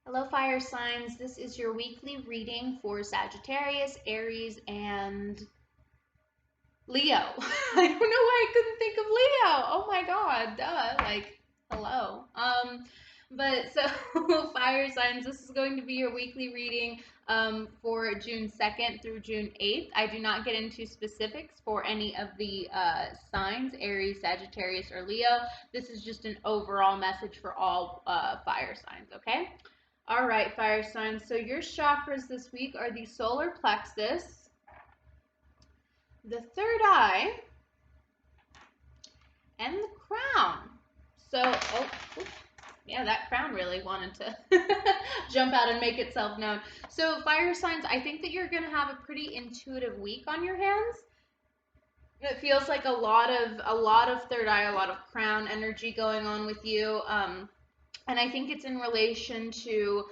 Hello, fire signs. This is your weekly reading for Sagittarius, Aries, and Leo. I don't know why I couldn't think of Leo. Oh my God, duh. Like, hello. But so fire signs, this is going to be your weekly reading for June 2nd through June 8th. I do not get into specifics for any of the signs, Aries, Sagittarius, or Leo. This is just an overall message for all fire signs, okay? All right, fire signs. So your chakras this week are the solar plexus, the third eye, and the crown. So, yeah, that crown really wanted to jump out and make itself known. So, fire signs, I think that you're going to have a pretty intuitive week on your hands. It feels like a lot of third eye, a lot of crown energy going on with you. And I think it's in relation to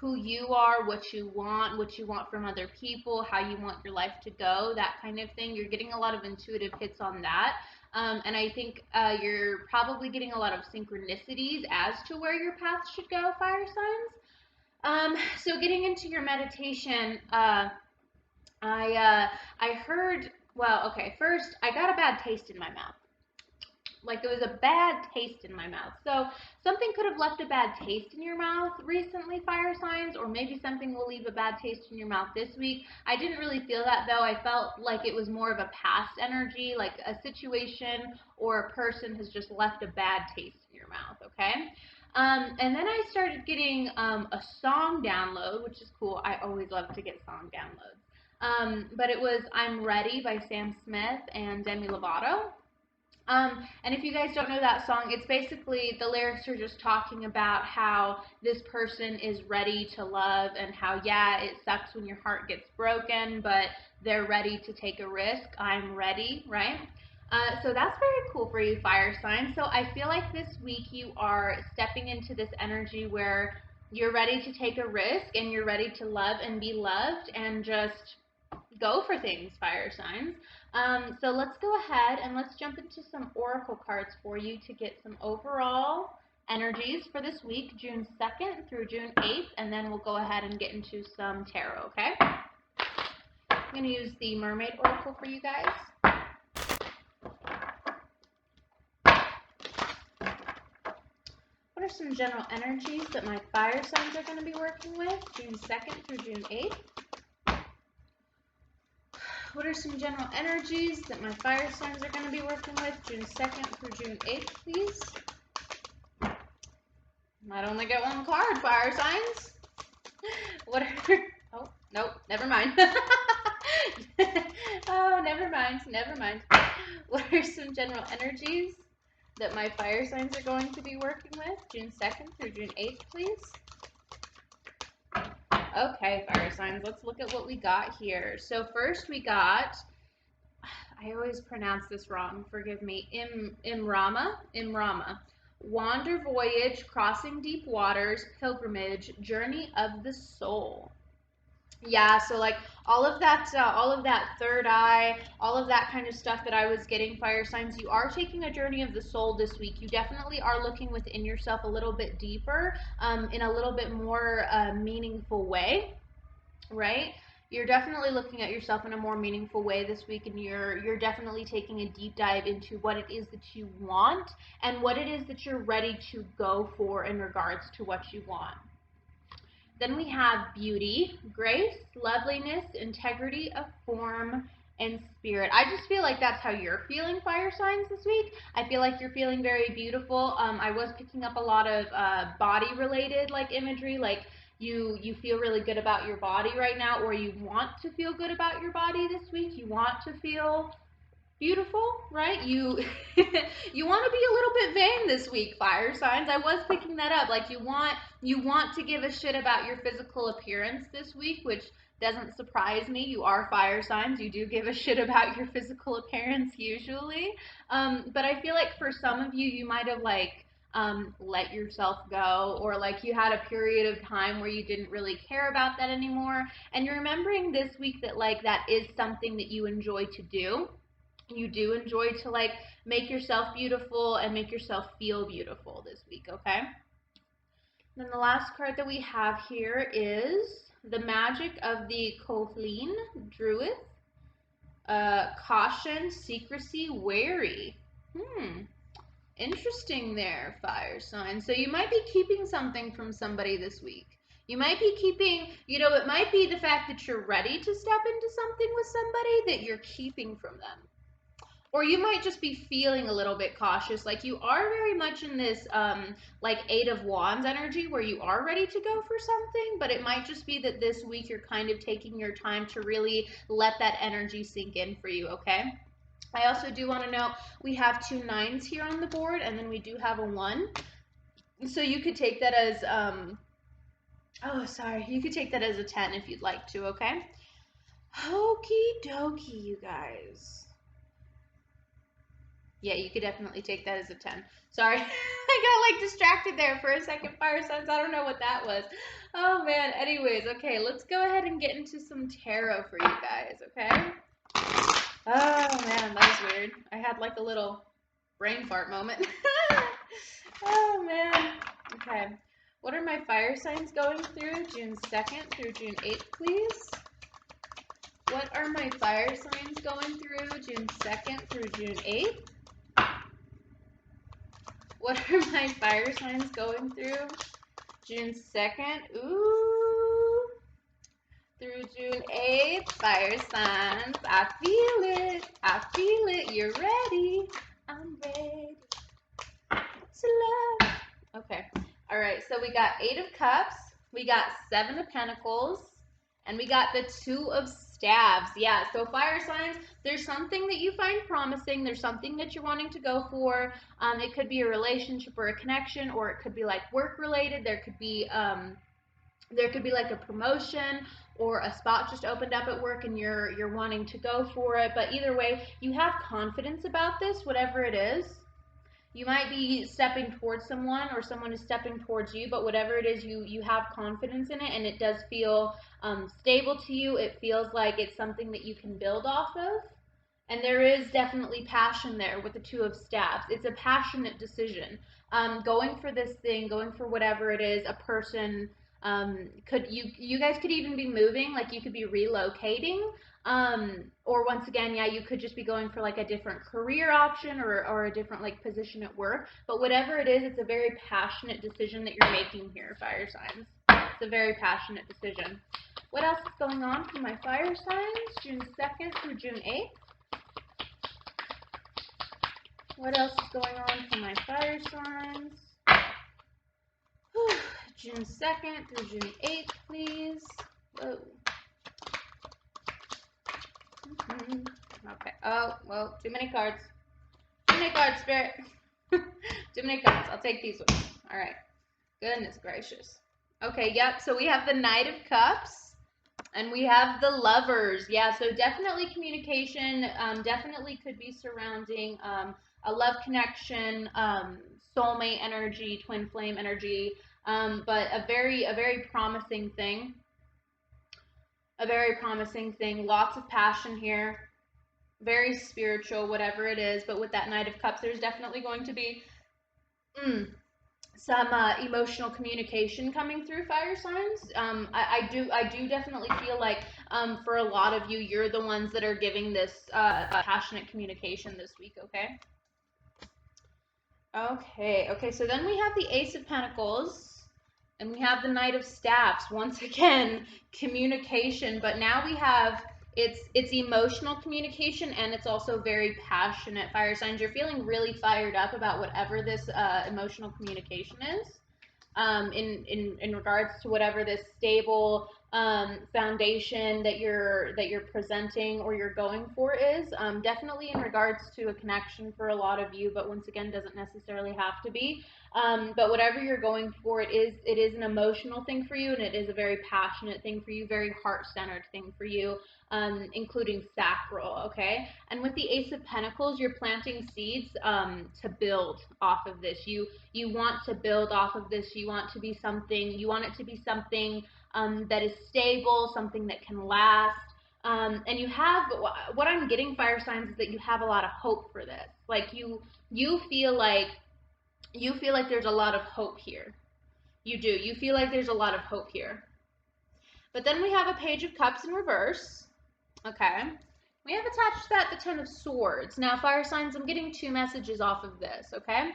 who you are, what you want from other people, how you want your life to go, that kind of thing. You're getting a lot of intuitive hits on that. And I think you're probably getting a lot of synchronicities as to where your path should go, fire signs. So getting into your meditation, I heard, well, okay, first I got a bad taste in my mouth. Like it was a bad taste in my mouth. So something could have left a bad taste in your mouth recently, fire signs, or maybe something will leave a bad taste in your mouth this week. I didn't really feel that though. I felt like it was more of a past energy, like a situation or a person has just left a bad taste in your mouth, okay? And then I started getting a song download, which is cool. I always love to get song downloads. But it was I'm Ready by Sam Smith and Demi Lovato. And if you guys don't know that song, it's basically the lyrics are just talking about how this person is ready to love and how, yeah, it sucks when your heart gets broken, but they're ready to take a risk. I'm ready, right? So that's very cool for you, fire signs. So I feel like this week you are stepping into this energy where you're ready to take a risk and you're ready to love and be loved and just go for things, fire signs. So let's go ahead and let's jump into some oracle cards for you to get some overall energies for this week, June 2nd through June 8th, and then we'll go ahead and get into some tarot, okay? I'm going to use the Mermaid Oracle for you guys. What are some general energies that my fire signs are going to be working with, June 2nd through June 8th? What are some general energies that my fire signs are going to be working with June 2nd through June 8th, please? Might only get one card, fire signs. What are... Oh, nope, never mind. Oh, never mind, never mind. What are some general energies that my fire signs are going to be working with June 2nd through June 8th, please? Okay, fire signs, let's look at what we got here. So first we got, I always pronounce this wrong, forgive me, Imrama. Wander voyage, crossing deep waters, pilgrimage, journey of the soul. Yeah, so like all of that third eye, all of that kind of stuff that I was getting, fire signs, you are taking a journey of the soul this week. You definitely are looking within yourself a little bit deeper, in a little bit more meaningful way, right? You're definitely looking at yourself in a more meaningful way this week, and you're definitely taking a deep dive into what it is that you want and what it is that you're ready to go for in regards to what you want. Then we have beauty, grace, loveliness, integrity of form, and spirit. I just feel like that's how you're feeling, fire signs, this week. I feel like you're feeling very beautiful. I was picking up a lot of body related like imagery, like you feel really good about your body right now, or you want to feel good about your body this week. You want to feel beautiful, right? You you want to be a little bit vain this week, fire signs. I was picking that up. Like you want to give a shit about your physical appearance this week, which doesn't surprise me. You are fire signs. You do give a shit about your physical appearance usually. But I feel like for some of you, you might have like let yourself go, or like you had a period of time where you didn't really care about that anymore. And you're remembering this week that like that is something that you enjoy to do. You do enjoy to like make yourself beautiful and make yourself feel beautiful this week, okay? Then the last card that we have here is the Magic of the Koflin Druid. Caution, secrecy, wary. Interesting there, fire sign. So you might be keeping something from somebody this week. You might be keeping, it might be the fact that you're ready to step into something with somebody that you're keeping from them. Or you might just be feeling a little bit cautious, like you are very much in this like Eight of Wands energy where you are ready to go for something, but it might just be that this week you're kind of taking your time to really let that energy sink in for you, okay? I also do want to note we have 2 9s here on the board, and then we do have a 1. So you could take that as, you could take that as a 10 if you'd like to, okay? Okie dokie, you guys. Yeah, you could definitely take that as a 10. Sorry, I got like distracted there for a second, fire signs. I don't know what that was. Oh man, anyways, okay, let's go ahead and get into some tarot for you guys, okay? Oh man, that was weird. I had like a little brain fart moment. Oh man. Okay. What are my fire signs going through June 2nd through June 8th, please? What are my fire signs going through June 2nd through June 8th? What are my fire signs going through June 2nd? Ooh. Through June 8th, fire signs. I feel it. I feel it. You're ready. I'm ready to love. Okay. All right. So we got 8 of Cups. We got 7 of Pentacles. And we got the 2 of Staves. Yeah. So fire signs, there's something that you find promising. There's something that you're wanting to go for. It could be a relationship or a connection, or it could be like work related. There could be like a promotion or a spot just opened up at work and you're wanting to go for it. But either way, you have confidence about this, whatever it is. You might be stepping towards someone or someone is stepping towards you, but whatever it is, you have confidence in it, and it does feel stable to you. It feels like it's something that you can build off of. And there is definitely passion there with the 2 of Staves. It's a passionate decision. Going for this thing, going for whatever it is, a person, you guys could even be moving, like you could be relocating, or once again, yeah, you could just be going for like a different career option or a different like position at work. But whatever it is, it's a very passionate decision that you're making here, fire signs. It's a very passionate decision. What else is going on for my fire signs June 2nd through June 8th? What else is going on for my fire signs? Whew. June 2nd through June 8th, please. Whoa. Okay. Oh, well, too many cards. Too many cards, Spirit. Too many cards. I'll take these ones. All right. Goodness gracious. Okay, yep. So we have the Knight of Cups. And we have the Lovers. Yeah, so definitely communication. Definitely could be surrounding a love connection, soulmate energy, twin flame energy. But a very promising thing. A very promising thing. Lots of passion here. Very spiritual, whatever it is. But with that Knight of Cups, there's definitely going to be some emotional communication coming through, fire signs. I do definitely feel like for a lot of you, you're the ones that are giving this passionate communication this week. Okay, so then we have the Ace of Pentacles. And we have the Knight of Staffs. Once again, communication. But now we have, it's emotional communication, and it's also very passionate, fire signs. You're feeling really fired up about whatever this emotional communication is. In regards to whatever this stable foundation that you're presenting or you're going for is. Definitely in regards to a connection for a lot of you, but once again, doesn't necessarily have to be. But whatever you're going for, it is an emotional thing for you, and it is a very passionate thing for you, very heart-centered thing for you, including sacral, okay? And with the Ace of Pentacles, you're planting seeds to build off of this. You want to build off of this. You want it to be something that is stable, something that can last. And you have, what I'm getting, fire signs, is that you have a lot of hope for this. Like you feel like there's a lot of hope here. You do. You feel like there's a lot of hope here. But then we have a Page of Cups in reverse. Okay. We have attached to that the Ten of Swords. Now, fire signs, I'm getting two messages off of this, okay?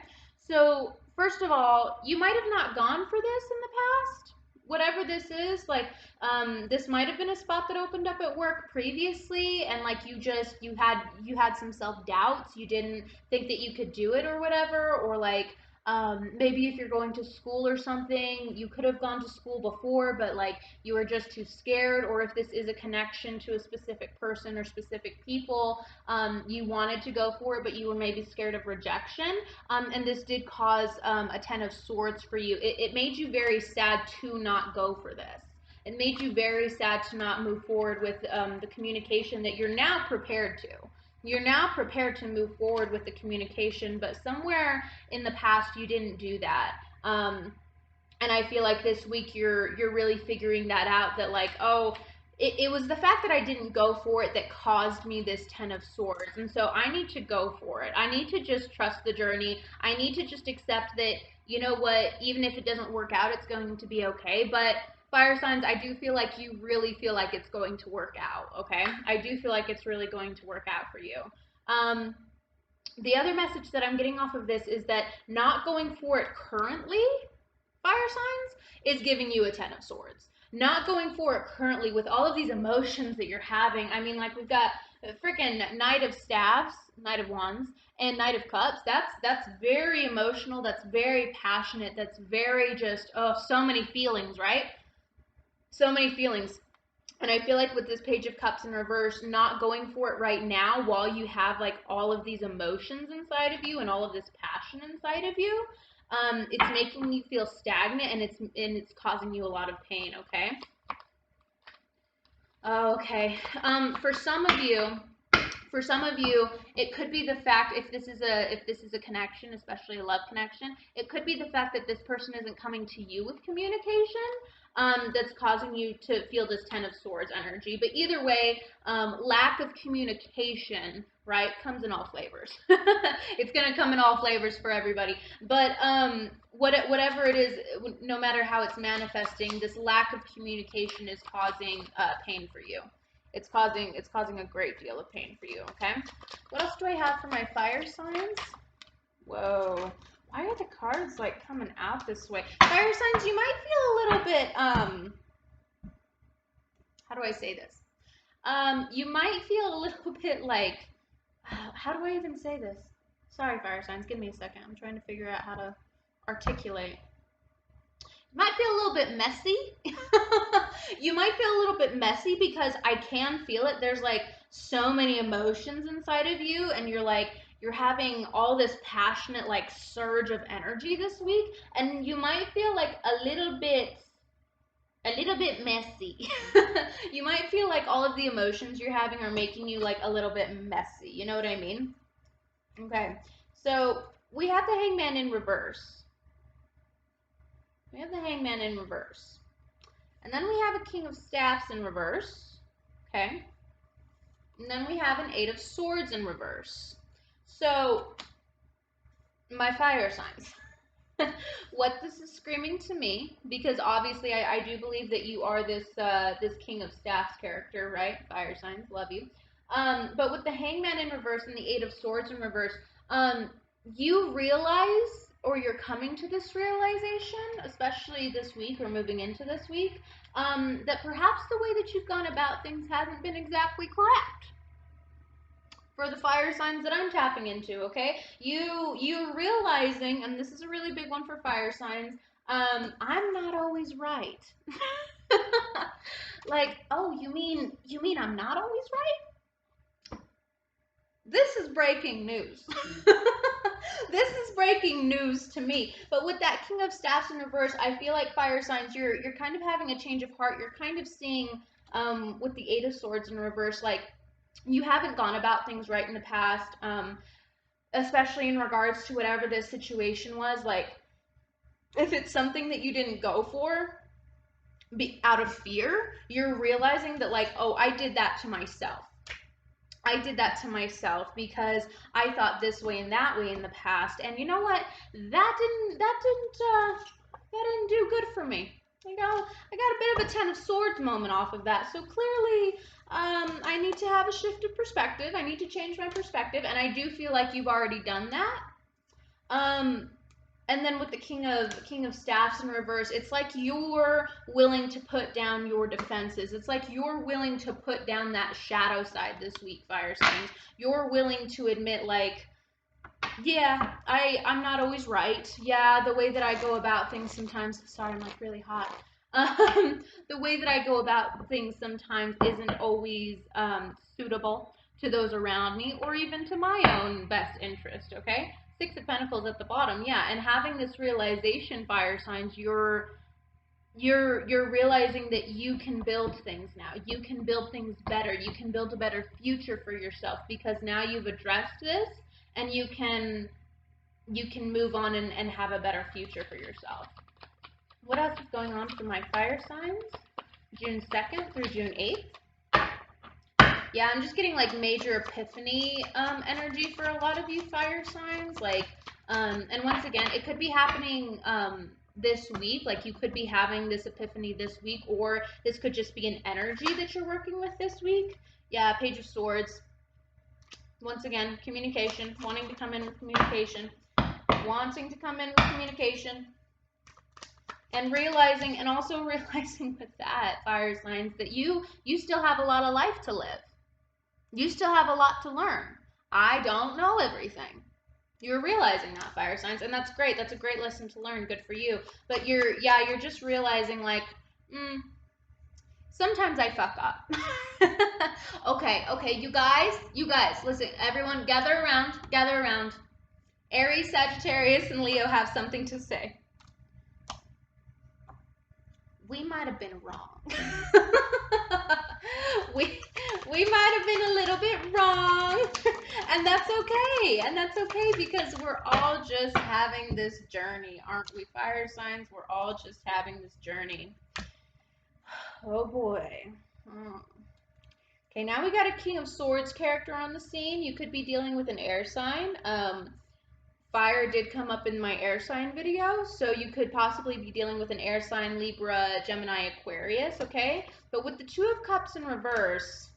So, first of all, you might have not gone for this in the past. Whatever this is, like, this might have been a spot that opened up at work previously, and like you had some self-doubts. You didn't think that you could do it or whatever, or like maybe if you're going to school or something, you could have gone to school before, but like you were just too scared, or if this is a connection to a specific person or specific people, you wanted to go for it, but you were maybe scared of rejection, and this did cause a Ten of Swords for you. It made you very sad to not go for this. It made you very sad to not move forward with the communication that you're now prepared to. You're now prepared to move forward with the communication, but somewhere in the past you didn't do that. And I feel like this week you're really figuring that out, that like, oh, it was the fact that I didn't go for it that caused me this Ten of Swords. And so I need to go for it. I need to just trust the journey. I need to just accept that, you know what, even if it doesn't work out, it's going to be okay. But fire signs, I do feel like you really feel like it's going to work out, okay? I do feel like it's really going to work out for you. The other message that I'm getting off of this is that not going for it currently, fire signs, is giving you a Ten of Swords. Not going for it currently with all of these emotions that you're having. I mean, like, we've got a freaking Knight of Staffs, Knight of Wands, and Knight of Cups. That's very emotional. That's very passionate. That's very just, oh, so many feelings, right? So many feelings. And I feel like with this Page of Cups in reverse, not going for it right now while you have like all of these emotions inside of you and all of this passion inside of you, it's making you feel stagnant, and it's causing you a lot of pain. Okay. Okay. For some of you, it could be the fact, if this is a connection, especially a love connection, it could be the fact that this person isn't coming to you with communication, that's causing you to feel this Ten of Swords energy. But either way, lack of communication, right, comes in all flavors. It's gonna come in all flavors for everybody. But whatever it is, no matter how it's manifesting, this lack of communication is causing pain for you. It's causing a great deal of pain for you, okay? What else do I have for my fire signs? Whoa. Why are the cards like coming out this way? Fire signs, you might feel a little bit, how do I say this? You might feel a little bit like, how do I even say this? Sorry, fire signs, give me a second. I'm trying to figure out how to articulate. You might feel a little bit messy. You might feel a little bit messy because I can feel it. There's like so many emotions inside of you, and you're having all this passionate like surge of energy this week, and you might feel like a little bit messy. You might feel like all of the emotions you're having are making you like a little bit messy. You know what I mean? Okay. So we have the Hangman in reverse. We have the Hangman in reverse. And then we have a King of Staffs in reverse. Okay. And then we have an Eight of Swords in reverse. So, my fire signs. What this is screaming to me, because obviously I do believe that you are this King of Staffs character, right? Fire signs, love you. But with the Hangman in reverse and the Eight of Swords in reverse, you realize, or you're coming to this realization, especially this week or moving into this week, that perhaps the way that you've gone about things hasn't been exactly correct. For the fire signs that I'm tapping into, okay? You're realizing, and this is a really big one for fire signs, I'm not always right. Like, oh, you mean I'm not always right? This is breaking news. This is breaking news to me. But with that King of Staffs in reverse, I feel like fire signs, you're kind of having a change of heart. You're kind of seeing, with the Eight of Swords in reverse, like, you haven't gone about things right in the past, especially in regards to whatever this situation was. Like, if it's something that you didn't go for out of fear, you're realizing that, like, oh, I did that to myself. I did that to myself because I thought this way and that way in the past, and you know what? That didn't that didn't do good for me. I got a bit of a 10 of Swords moment off of that. So clearly, I need to have a shift of perspective. I need to change my perspective, and I do feel like you've already done that. And then with the King of Staffs in reverse, it's like you're willing to put down your defenses. It's like you're willing to put down that shadow side this week, fire signs. You're willing to admit, like, yeah, I'm not always right. Yeah, the way that I go about things sometimes, sorry, I'm like really hot. The way that I go about things sometimes isn't always suitable to those around me or even to my own best interest, okay? Six of Pentacles at the bottom, yeah, and having this realization, fire signs, you're realizing that you can build things now. You can build things better. You can build a better future for yourself because now you've addressed this and you can move on and have a better future for yourself. What else is going on for my fire signs? June 2nd through June 8th. Yeah, I'm just getting like major epiphany energy for a lot of you fire signs. Like, and once again, it could be happening this week. Like you could be having this epiphany this week, or this could just be an energy that you're working with this week. Yeah, Page of Swords. Once again, communication, wanting to come in with communication, and realizing, and also realizing with that, fire signs, that you still have a lot of life to live. You still have a lot to learn. I don't know everything. You're realizing that, fire signs, and that's great. That's a great lesson to learn. Good for you. But you're just realizing, like, sometimes I fuck up. Okay, you guys, listen, everyone, gather around. Aries, Sagittarius, and Leo have something to say. We might have been wrong. we might have been a little bit wrong. And that's okay. Because we're all just having this journey, aren't we, fire signs? We're all just having this journey. Oh boy. Okay, now we got a King of Swords character on the scene. You could be dealing with an air sign. Fire did come up in my air sign video, so you could possibly be dealing with an air sign, Libra, Gemini, Aquarius, okay? But with the Two of Cups in reverse,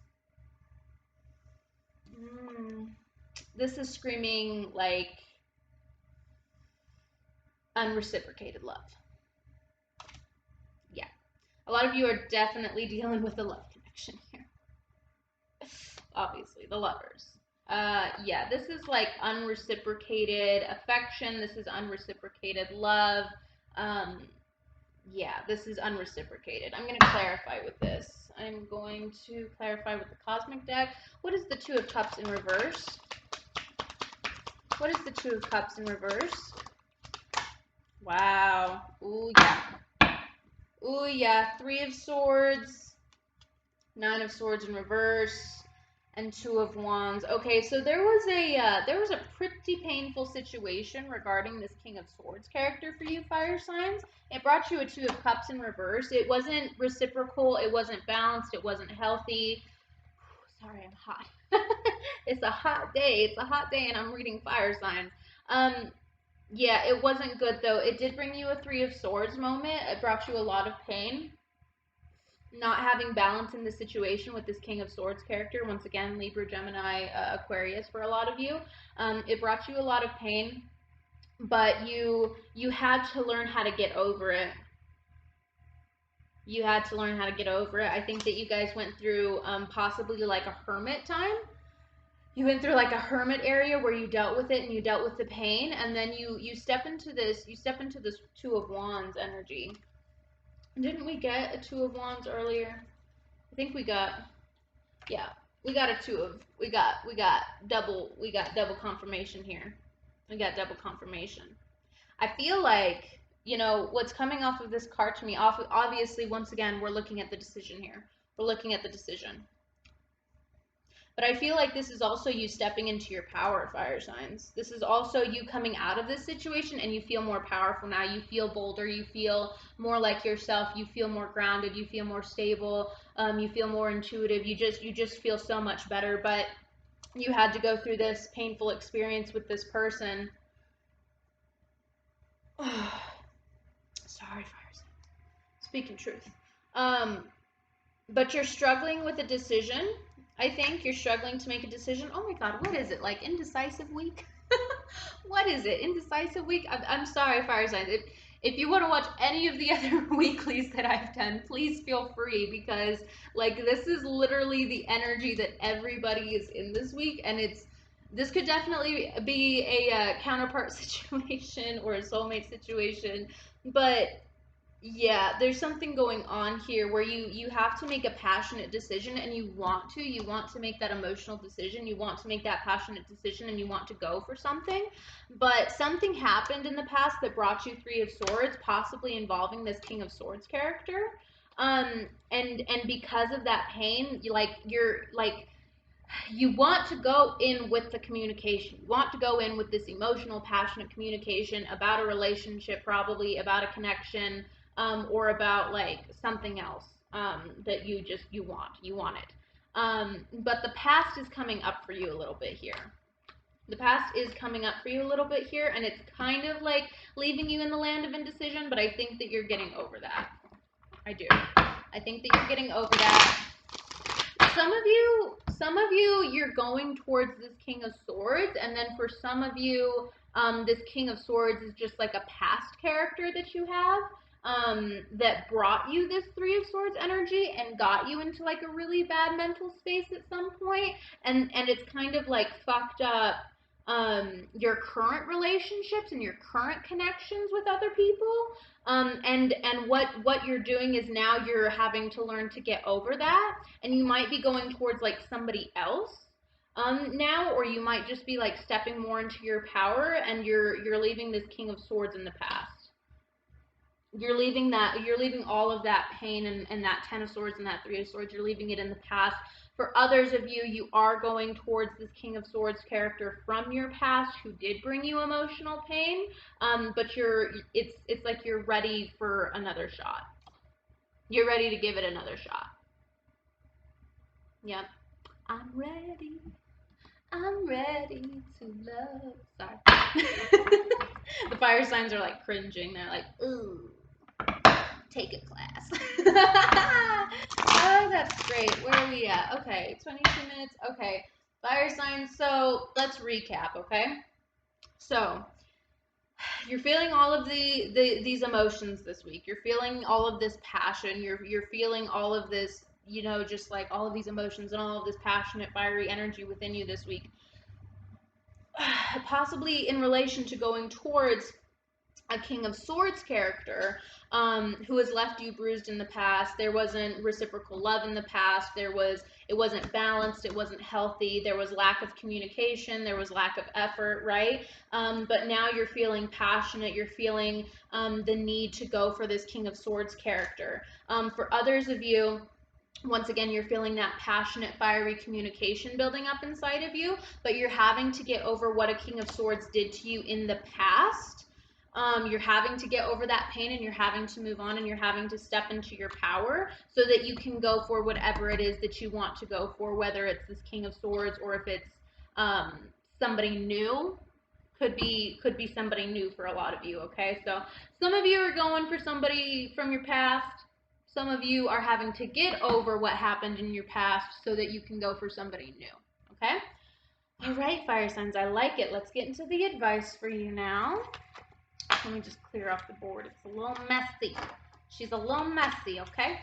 this is screaming like unreciprocated love. Yeah. A lot of you are definitely dealing with a love connection here. Obviously, the lovers. Yeah, this is like unreciprocated affection. This is unreciprocated love. Yeah, this is unreciprocated. I'm going to clarify with this. I'm going to clarify with the Cosmic deck. What is the Two of Cups in reverse? What is the Two of Cups in reverse? Wow. Ooh, yeah. Ooh, yeah. Three of Swords. Nine of Swords in reverse. And Two of Wands. Okay, so there was a pretty painful situation regarding this King of Swords character for you fire signs. It brought you a Two of Cups in reverse. It wasn't reciprocal. It wasn't balanced. It wasn't healthy. Sorry, I'm hot. It's a hot day. It's a hot day, and I'm reading fire signs. Yeah, it wasn't good though. It did bring you a Three of Swords moment. It brought you a lot of pain. Not having balance in the situation with this King of Swords character, once again, Libra, Gemini, Aquarius for a lot of you, it brought you a lot of pain, but you had to learn how to get over it. You had to learn how to get over it. I think that you guys went through possibly like a hermit time. You went through like a hermit area where you dealt with it and you dealt with the pain, and then you step into this Two of Wands energy. Didn't we get a Two of Wands earlier? I think we got, yeah, we got double confirmation here. We got double confirmation. I feel like, you know, what's coming off of this card to me, obviously, once again, we're looking at the decision here. We're looking at the decision. But I feel like this is also you stepping into your power, fire signs. This is also you coming out of this situation and you feel more powerful now. You feel bolder. You feel more like yourself. You feel more grounded. You feel more stable. You feel more intuitive. You just feel so much better. But you had to go through this painful experience with this person. Speaking truth. But you're struggling with a decision. I think you're struggling to make a decision. Oh my God, what is it? Like indecisive week? What is it? Indecisive week? I'm sorry, fire signs. If you want to watch any of the other weeklies that I've done, please feel free, because like this is literally the energy that everybody is in this week, and this could definitely be a counterpart situation or a soulmate situation, but yeah, there's something going on here where you have to make a passionate decision, and you want to make that emotional decision, you want to make that passionate decision, and you want to go for something, but something happened in the past that brought you Three of Swords, possibly involving this King of Swords character, and because of that pain, you want to go in with the communication. You want to go in with this emotional, passionate communication about a relationship, probably about a connection, or about like something else that you want it. But the past is coming up for you a little bit here. The past is coming up for you a little bit here, and it's kind of like leaving you in the land of indecision, but I think that you're getting over that. I do. I think that you're getting over that. Some of you, you're going towards this King of Swords, and then for some of you, this King of Swords is just like a past character that you have, that brought you this Three of Swords energy and got you into like a really bad mental space at some point, and it's kind of like fucked up your current relationships and your current connections with other people, and what you're doing is now you're having to learn to get over that, and you might be going towards like somebody else now, or you might just be like stepping more into your power, and you're leaving this King of Swords in the past. You're leaving all of that pain and that Ten of Swords and that Three of Swords, you're leaving it in the past. For others of you, you are going towards this King of Swords character from your past who did bring you emotional pain, but it's like you're ready for another shot. You're ready to give it another shot. Yep. I'm ready to love. Sorry. The fire signs are like cringing. They're like, ooh, take a class. Oh, that's great. Where are we at? Okay, 22 minutes. Okay, fire signs. So let's recap, okay? So you're feeling all of these emotions this week. You're feeling all of this passion. You're feeling all of this, just like all of these emotions and all of this passionate, fiery energy within you this week. Possibly in relation to going towards a King of Swords character who has left you bruised in the past. There wasn't reciprocal love in the past. It wasn't balanced. It wasn't healthy. There was lack of communication. There was lack of effort, right? But now you're feeling passionate. You're feeling the need to go for this King of Swords character. For others of you, once again, you're feeling that passionate, fiery communication building up inside of you, but you're having to get over what a King of Swords did to you in the past. You're having to get over that pain, and you're having to move on, and you're having to step into your power so that you can go for whatever it is that you want to go for, whether it's this King of Swords or if it's somebody new. Could be somebody new for a lot of you, okay? So some of you are going for somebody from your past. Some of you are having to get over what happened in your past so that you can go for somebody new, okay? All right, fire signs, I like it. Let's get into the advice for you now. Let me just clear off the board. It's a little messy. She's a little messy, okay?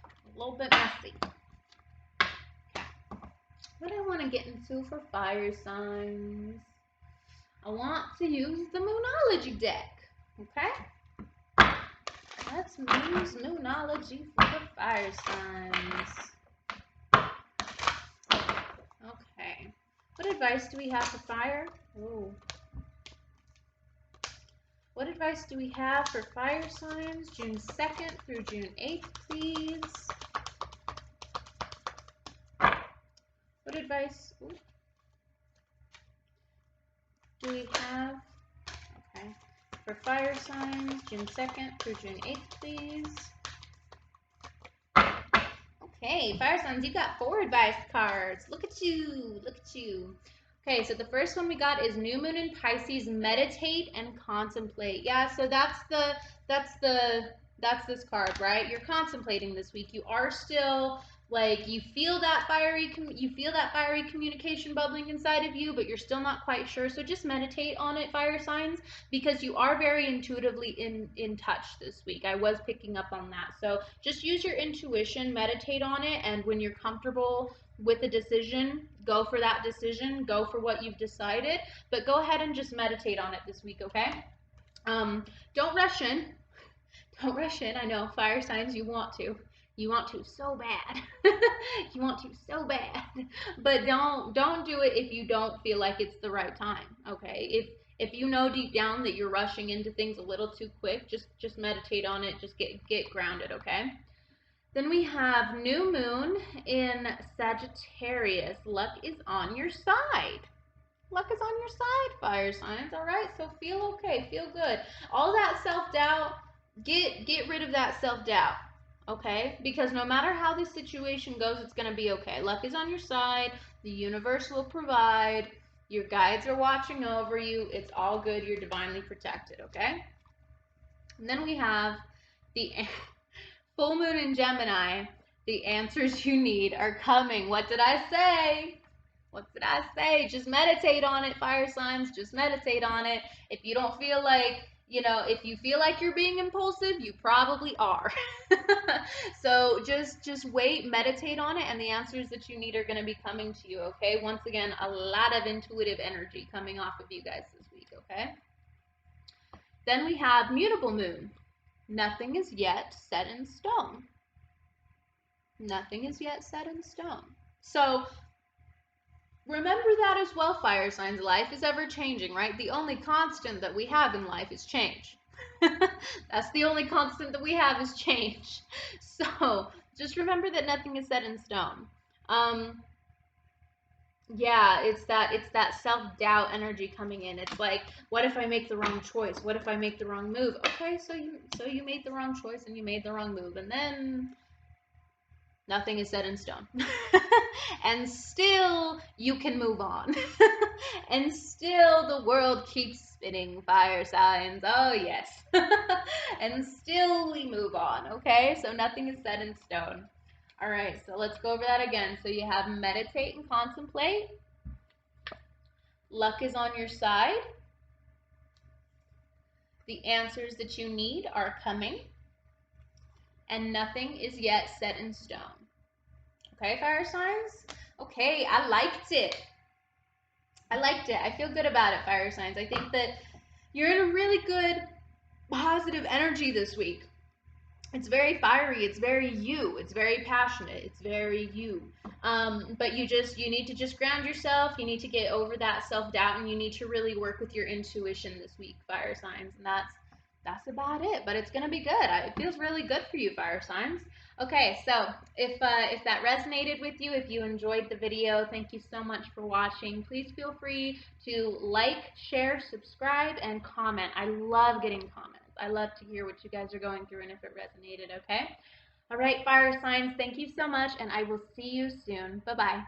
A little bit messy. Okay. What do I want to get into for fire signs? I want to use the Moonology deck, okay? Let's use Moonology for the fire signs. Okay. What advice do we have for fire? Ooh. What advice do we have for fire signs June 2nd through June 8th, please? What advice do we have? Okay. For fire signs June 2nd through June 8th, please. Okay, fire signs, you got 4 advice cards. Look at you. Look at you. Okay, so the first one we got is New Moon in Pisces, meditate and contemplate. Yeah, so that's the That's this card, right? You're contemplating this week. You are still like you feel that fiery communication bubbling inside of you, but you're still not quite sure. So just meditate on it, fire signs, because you are very intuitively in touch this week. I was picking up on that. So just use your intuition, meditate on it, and when you're comfortable with a decision, go for that decision, go for what you've decided, but go ahead and just meditate on it this week, okay? Don't rush in. Don't rush in. I know, fire signs, you want to. You want to so bad. You want to so bad. But don't do it if you don't feel like it's the right time, okay? If you know deep down that you're rushing into things a little too quick, just meditate on it. Just get grounded, okay? Then we have new moon in Sagittarius. Luck is on your side. Luck is on your side, fire signs. All right, so feel okay, feel good. All that self-doubt, get rid of that self-doubt, okay? Because no matter how this situation goes, it's going to be okay. Luck is on your side. The universe will provide. Your guides are watching over you. It's all good. You're divinely protected, okay? And then we have the full moon in Gemini. The answers you need are coming. What did I say? What did I say? Just meditate on it, fire signs. Just meditate on it. If you don't feel like, if you feel like you're being impulsive, you probably are. So just wait, meditate on it, and the answers that you need are going to be coming to you, okay? Once again, a lot of intuitive energy coming off of you guys this week, okay? Then we have mutable moon. Nothing is yet set in stone. Nothing is yet set in stone. So remember that as well, fire signs. Life is ever changing, right? The only constant that we have in life is change. That's the only constant that we have is change. So just remember that nothing is set in stone. Yeah, it's that self-doubt energy coming in. It's like, what if I make the wrong choice? What if I make the wrong move? Okay, so you made the wrong choice and you made the wrong move, and then nothing is set in stone. And still you can move on. And still the world keeps spinning, fire signs. Oh yes. And still we move on, okay? So nothing is set in stone. All right, so let's go over that again. So you have meditate and contemplate. Luck is on your side. The answers that you need are coming. And nothing is yet set in stone. Okay, fire signs? Okay, I liked it. I liked it. I feel good about it, fire signs. I think that you're in a really good, positive energy this week. It's very fiery. It's very you. It's very passionate. It's very you. But you need to just ground yourself. You need to get over that self-doubt, and you need to really work with your intuition this week, fire signs. And that's about it. But it's gonna be good. It feels really good for you, fire signs. Okay, so if that resonated with you, if you enjoyed the video, thank you so much for watching. Please feel free to like, share, subscribe, and comment. I love getting comments. I love to hear what you guys are going through and if it resonated, okay? All right, fire signs, thank you so much, and I will see you soon. Bye-bye.